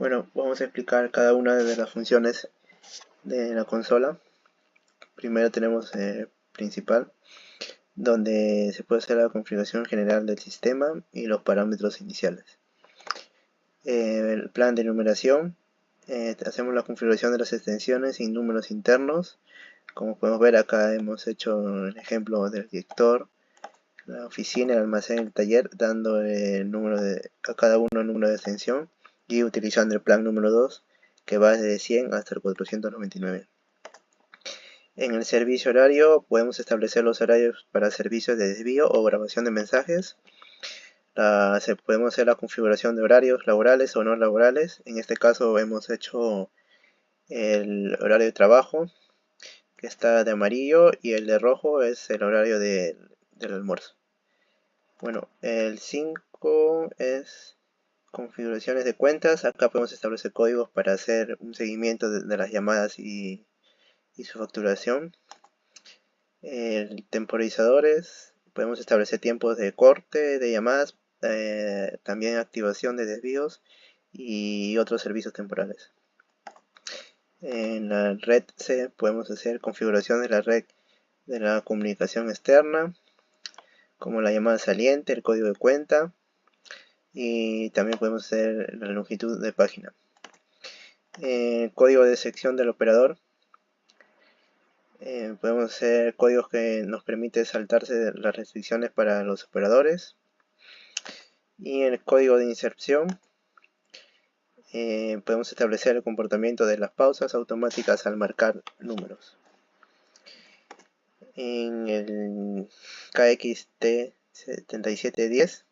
Bueno, vamos a explicar cada una de las funciones de la consola. Primero tenemos principal, donde se puede hacer la configuración general del sistema y los parámetros iniciales. El plan de numeración, hacemos la configuración de las extensiones y números internos. Como podemos ver acá hemos hecho el ejemplo del director, la oficina, el almacén, el taller, dando a cada uno el número de extensión y utilizando el plan número 2 que va desde 100 hasta el 499. En el servicio horario podemos establecer los horarios para servicios de desvío o grabación de mensajes. Podemos hacer la configuración de horarios laborales o no laborales. En este caso hemos hecho el horario de trabajo, que está de amarillo, y el de rojo es el horario del almuerzo. Bueno, el 5 es configuraciones de cuentas. Acá podemos establecer códigos para hacer un seguimiento de las llamadas y su facturación. Temporizadores, podemos establecer tiempos de corte de llamadas, también activación de desvíos y otros servicios temporales. En la red C podemos hacer configuración de la red de la comunicación externa, como la llamada saliente, el código de cuenta, y también podemos hacer la longitud de página. Código de sección del operador. Podemos hacer códigos que nos permiten saltarse las restricciones para los operadores. Y en el código de inserción podemos establecer el comportamiento de las pausas automáticas al marcar números. En el KXT7710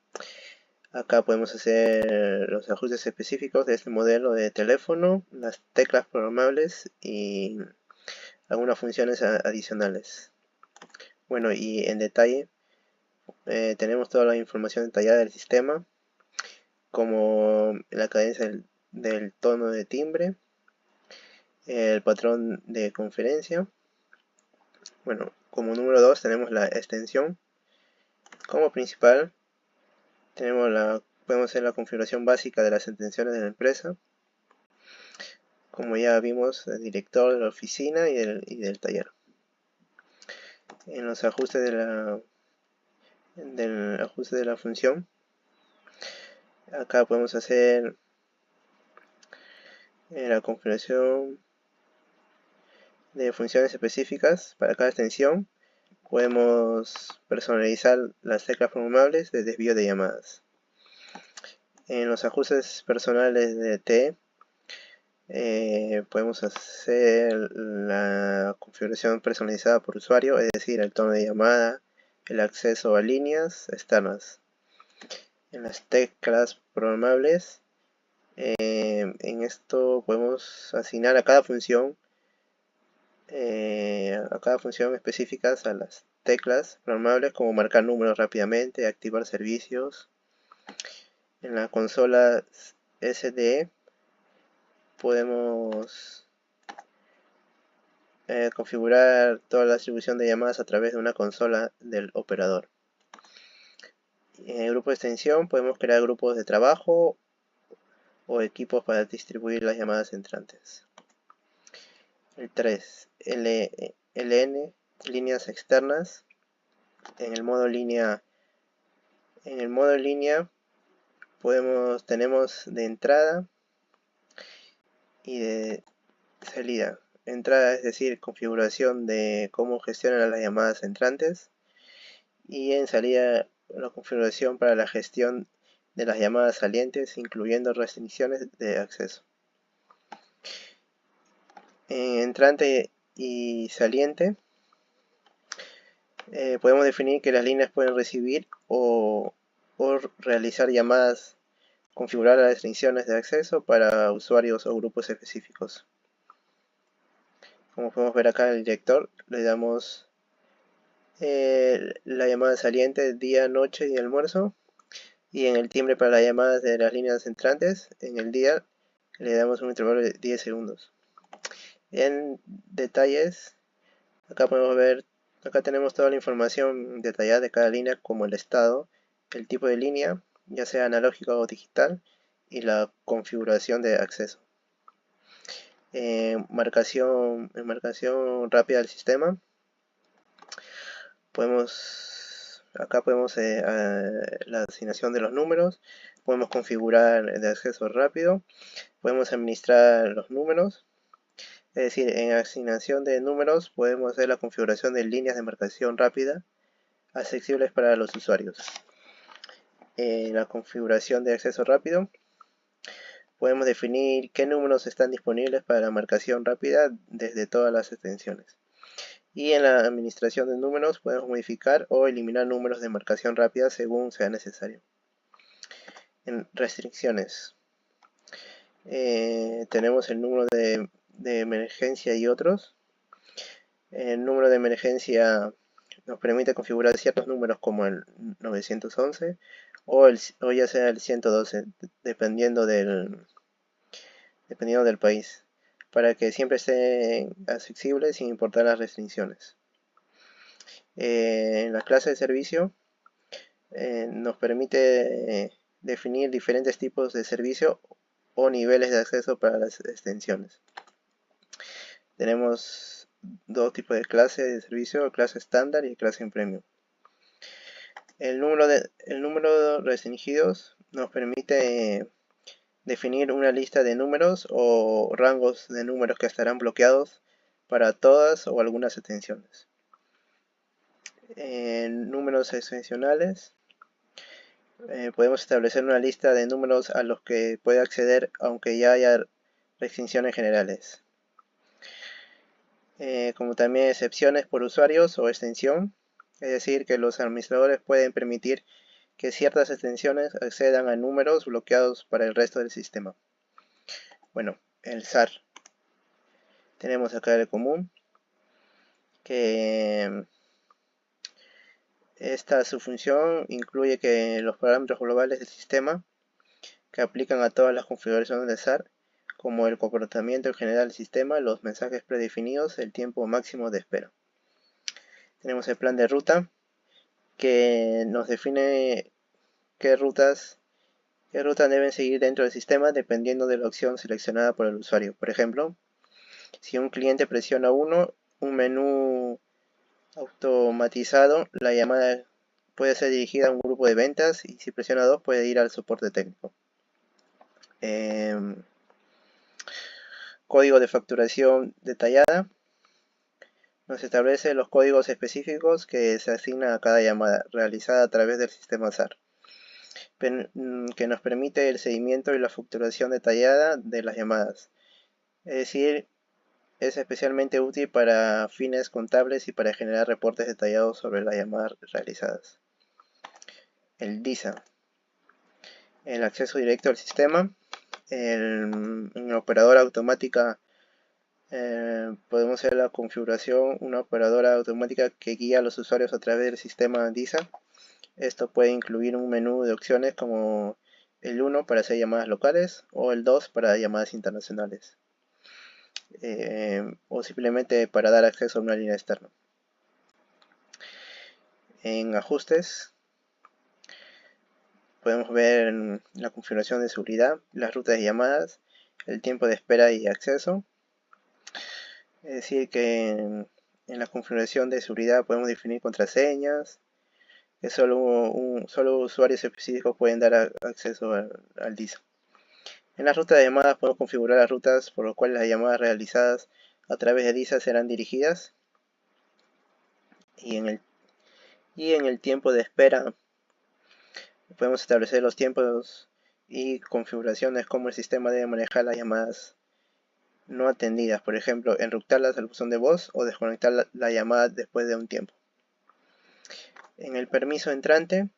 acá podemos hacer los ajustes específicos de este modelo de teléfono, las teclas programables y algunas funciones adicionales. Bueno, y en detalle tenemos toda la información detallada del sistema, como la cadencia del tono de timbre, el patrón de conferencia. Bueno, como número 2 tenemos la extensión. Como principal podemos hacer la configuración básica de las extensiones de la empresa. Como ya vimos, el director de la oficina y del taller. En los ajustes del ajuste de la función, acá podemos hacer la configuración de funciones específicas para cada extensión. Podemos personalizar las teclas programables de desvío de llamadas. En los ajustes personales de T podemos hacer la configuración personalizada por usuario, es decir, el tono de llamada, el acceso a líneas externas. En las teclas programables, en esto podemos asignar a cada función específicas a las teclas programables, como marcar números rápidamente, activar servicios. En la consola SDE podemos configurar toda la distribución de llamadas a través de una consola del operador. En el grupo de extensión podemos crear grupos de trabajo o equipos para distribuir las llamadas entrantes. El 3, LN, líneas externas. En el modo línea tenemos de entrada y de salida. Entrada, es decir, configuración de cómo gestionan las llamadas entrantes, y en salida la configuración para la gestión de las llamadas salientes, incluyendo restricciones de acceso. En entrante y saliente podemos definir que las líneas pueden recibir o realizar llamadas, configurar las restricciones de acceso para usuarios o grupos específicos. Como podemos ver acá en el director, le damos la llamada saliente día, noche y almuerzo, y en el timbre para las llamadas de las líneas entrantes en el día le damos un intervalo de 10 segundos. En detalles, acá podemos ver, acá tenemos toda la información detallada de cada línea, como el estado, el tipo de línea, ya sea analógica o digital, y la configuración de acceso. Marcación rápida del sistema. Acá podemos la asignación de los números, podemos configurar el acceso rápido, podemos administrar los números. Es decir, en asignación de números podemos hacer la configuración de líneas de marcación rápida accesibles para los usuarios. En la configuración de acceso rápido podemos definir qué números están disponibles para la marcación rápida desde todas las extensiones. Y en la administración de números podemos modificar o eliminar números de marcación rápida según sea necesario. En restricciones tenemos el número de emergencia y otros. El número de emergencia nos permite configurar ciertos números como el 911 o ya sea el 112, dependiendo del país, para que siempre esté accesible sin importar las restricciones. En la clase de servicio nos permite definir diferentes tipos de servicio o niveles de acceso para las extensiones. Tenemos dos tipos de clase de servicio, clase estándar y clase en premium. El número de restringidos nos permite definir una lista de números o rangos de números que estarán bloqueados para todas o algunas extensiones. En números excepcionales podemos establecer una lista de números a los que puede acceder aunque ya haya restricciones generales. Como también excepciones por usuarios o extensión, es decir, que los administradores pueden permitir que ciertas extensiones accedan a números bloqueados para el resto del sistema. Bueno, el SAR. Tenemos acá el común, que su función incluye que los parámetros globales del sistema que aplican a todas las configuraciones de SAR, como el comportamiento en general del sistema, los mensajes predefinidos, el tiempo máximo de espera. Tenemos el plan de ruta, que nos define qué rutas deben seguir dentro del sistema dependiendo de la opción seleccionada por el usuario. Por ejemplo, si un cliente presiona un menú automatizado, la llamada puede ser dirigida a un grupo de ventas, y si presiona 2 puede ir al soporte técnico. Código de facturación detallada. Nos establece los códigos específicos que se asignan a cada llamada realizada a través del sistema SAR, que nos permite el seguimiento y la facturación detallada de las llamadas. Es decir, es especialmente útil para fines contables y para generar reportes detallados sobre las llamadas realizadas. El DISA, el acceso directo al sistema. En la operadora automática podemos hacer la configuración, una operadora automática que guía a los usuarios a través del sistema DISA. Esto puede incluir un menú de opciones como el 1 para hacer llamadas locales o el 2 para llamadas internacionales, o simplemente para dar acceso a una línea externa. En ajustes podemos ver la configuración de seguridad, las rutas de llamadas, el tiempo de espera y acceso. Es decir, que en la configuración de seguridad podemos definir contraseñas, que solo usuarios específicos pueden dar acceso al DISA. En la ruta de llamadas podemos configurar las rutas por las cuales las llamadas realizadas a través de DISA serán dirigidas. Y en el tiempo de espera podemos establecer los tiempos y configuraciones como el sistema debe manejar las llamadas no atendidas, por ejemplo, enrutarlas al buzón de voz o desconectar la llamada después de un tiempo. En el permiso entrante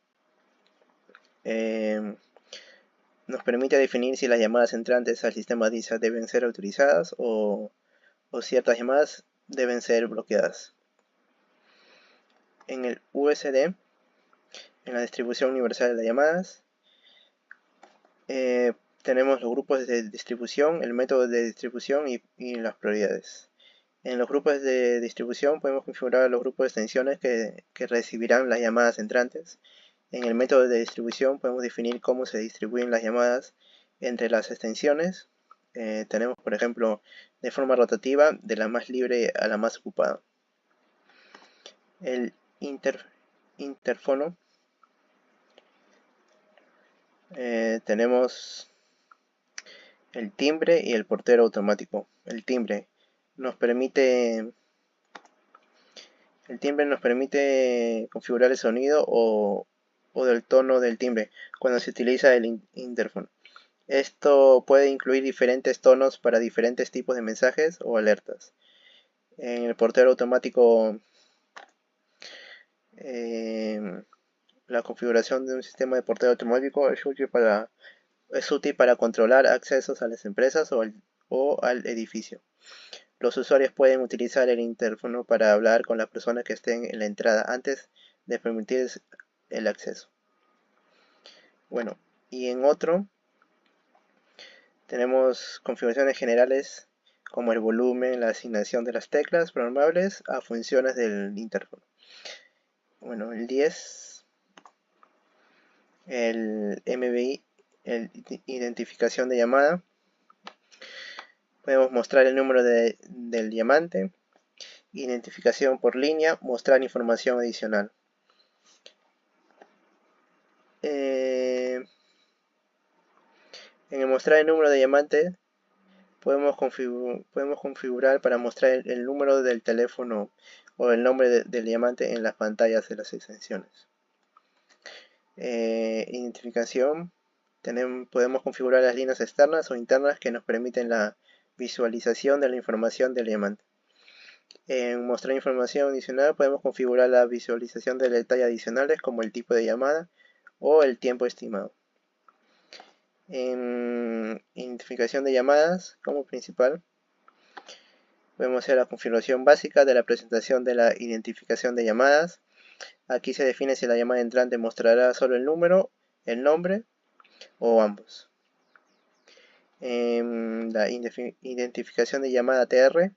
nos permite definir si las llamadas entrantes al sistema DISA deben ser autorizadas o ciertas llamadas deben ser bloqueadas. En el USD, en la distribución universal de las llamadas, tenemos los grupos de distribución, el método de distribución y las prioridades. En los grupos de distribución podemos configurar los grupos de extensiones que recibirán las llamadas entrantes. En el método de distribución podemos definir cómo se distribuyen las llamadas entre las extensiones. Tenemos, por ejemplo, de forma rotativa, de la más libre a la más ocupada. El interfono. Tenemos el timbre y el portero automático. El timbre nos permite configurar el sonido o del tono del timbre cuando se utiliza el interfono. Esto puede incluir diferentes tonos para diferentes tipos de mensajes o alertas. En el portero automático, la configuración de un sistema de portero automático es útil para controlar accesos a las empresas o al edificio. Los usuarios pueden utilizar el interfono para hablar con las personas que estén en la entrada antes de permitir el acceso. Bueno, y en otro tenemos configuraciones generales como el volumen, la asignación de las teclas programables a funciones del interfono. Bueno, el 10, el MBI, el identificación de llamada. Podemos mostrar el número del llamante, identificación por línea, mostrar información adicional. En el mostrar el número de llamante podemos configurar para mostrar el número del teléfono o el nombre del llamante en las pantallas de las extensiones. Identificación, podemos configurar las líneas externas o internas que nos permiten la visualización de la información del llamante. En mostrar información adicional podemos configurar la visualización de detalles adicionales como el tipo de llamada o el tiempo estimado. En identificación de llamadas como principal podemos hacer la configuración básica de la presentación de la identificación de llamadas. Aquí se define si la llamada entrante mostrará solo el número, el nombre o ambos. La identificación de llamada TR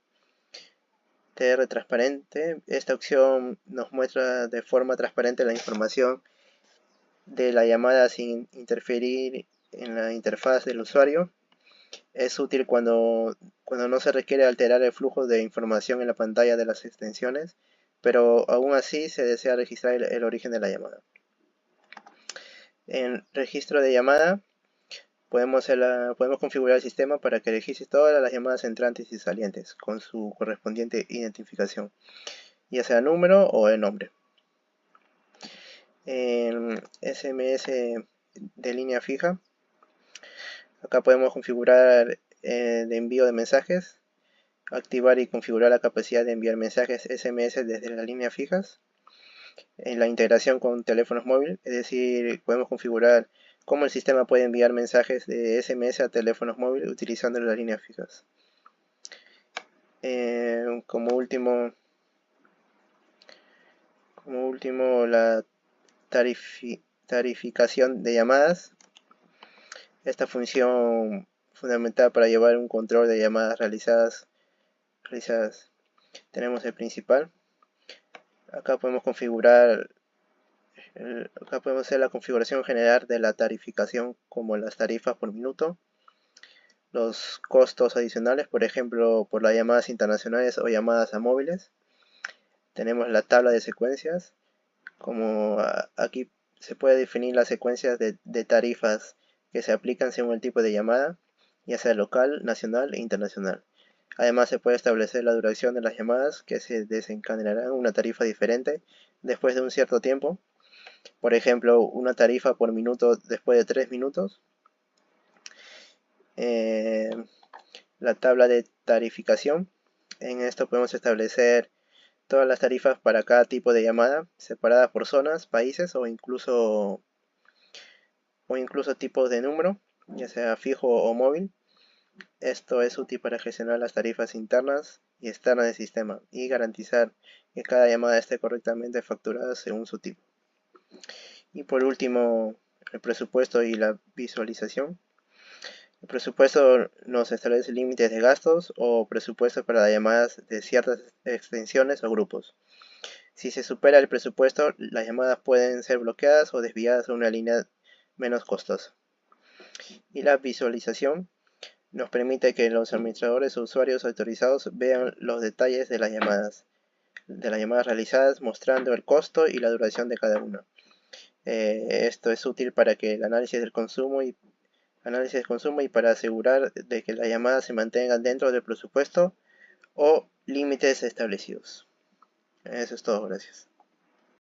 transparente. Esta opción nos muestra de forma transparente la información de la llamada sin interferir en la interfaz del usuario. Es útil cuando no se requiere alterar el flujo de información en la pantalla de las extensiones, pero aún así se desea registrar el origen de la llamada. En registro de llamada podemos configurar el sistema para que registre todas las llamadas entrantes y salientes con su correspondiente identificación, ya sea número o el nombre. En SMS de línea fija, acá podemos configurar de envío de mensajes, activar y configurar la capacidad de enviar mensajes SMS desde las líneas fijas. En la integración con teléfonos móviles, es decir, podemos configurar cómo el sistema puede enviar mensajes de SMS a teléfonos móviles utilizando las líneas fijas. Como último, la tarificación de llamadas. Esta función fundamental para llevar un control de llamadas realizadas. Tenemos el principal. Acá podemos hacer la configuración general de la tarificación, como las tarifas por minuto, los costos adicionales, por ejemplo, por las llamadas internacionales o llamadas a móviles. Tenemos la tabla de secuencias, como aquí se puede definir las secuencias de tarifas que se aplican según el tipo de llamada, ya sea local, nacional e internacional. Además, se puede establecer la duración de las llamadas que se desencadenarán una tarifa diferente después de un cierto tiempo. Por ejemplo, una tarifa por minuto después de 3 minutos. La tabla de tarificación. En esto podemos establecer todas las tarifas para cada tipo de llamada, separadas por zonas, países o incluso tipos de número, ya sea fijo o móvil. Esto es útil para gestionar las tarifas internas y externas del sistema y garantizar que cada llamada esté correctamente facturada según su tipo. Y por último, el presupuesto y la visualización. El presupuesto nos establece límites de gastos o presupuestos para las llamadas de ciertas extensiones o grupos. Si se supera el presupuesto, las llamadas pueden ser bloqueadas o desviadas a una línea menos costosa. Y la visualización nos permite que los administradores o usuarios autorizados vean los detalles de las llamadas realizadas, mostrando el costo y la duración de cada una. Esto es útil para que el análisis del consumo y para asegurar de que las llamadas se mantengan dentro del presupuesto o límites establecidos. Eso es todo, gracias.